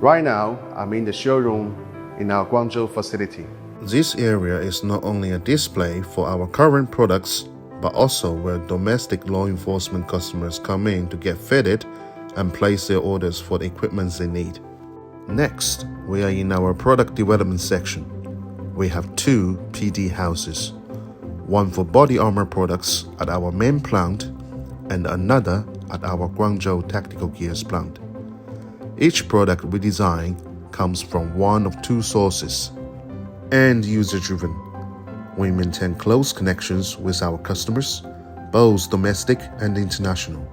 Right now, I'm in the showroom in our Guangzhou facility. This area is not only a display for our current products, but also where domestic law enforcement customers come in to get fitted and place their orders for the equipment they need. Next, we are in our product development section. We have two PD houses, one for body armor products at our main plant and another at our Guangzhou Tactical Gears plant. Each product we design comes from one of two sources, and user-driven. We maintain close connections with our customers, both domestic and international,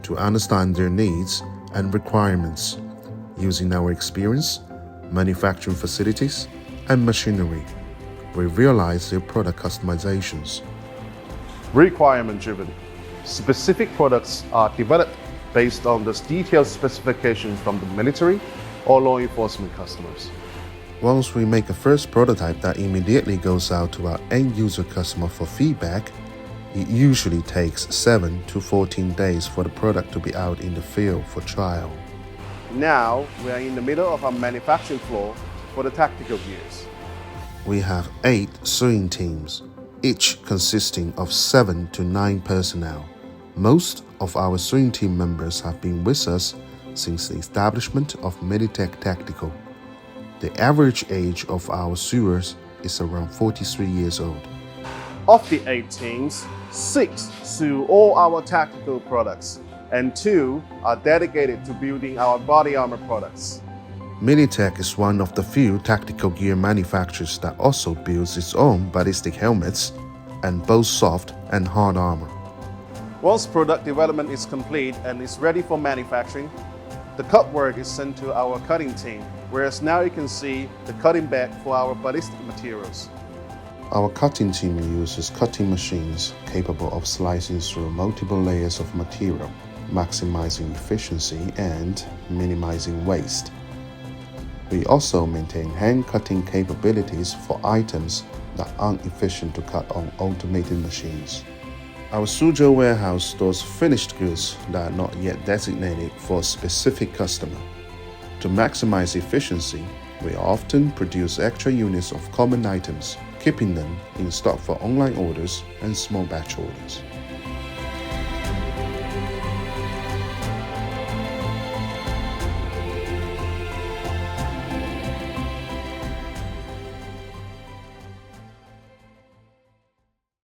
to understand their needs and requirements using our experience, manufacturing facilities, and machinery. We realize their product customizations. Requirement-driven. Specific products are developed based on the detailed specifications from the military or law enforcement customers. Once we make a first prototype that immediately goes out to our end user customer for feedback, it usually takes 7 to 14 days for the product to be out in the field for trial. Now, we are in the middle of our manufacturing floor for the tactical gears. We have 8 sewing teams, each consisting of 7 to 9 personnel. Most of our sewing team members have been with us since the establishment of Meditech Tactical. The average age of our sewers is around 43 years old. Of the 8 teams, 6 sew all our tactical products, and 2 are dedicated to building our body armor products. Meditech is one of the few tactical gear manufacturers that also builds its own ballistic helmets and both soft and hard armor. Once product development is complete and is ready for manufacturing, the cut work is sent to our cutting team, whereas now you can see the cutting bed for our ballistic materials. Our cutting team uses cutting machines capable of slicing through multiple layers of material, maximizing efficiency and minimizing waste. We also maintain hand cutting capabilities for items that aren't efficient to cut on automated machines. Our Suzhou warehouse stores finished goods that are not yet designated for a specific customer. To maximize efficiency, we often produce extra units of common items, keeping them in stock for online orders and small batch orders.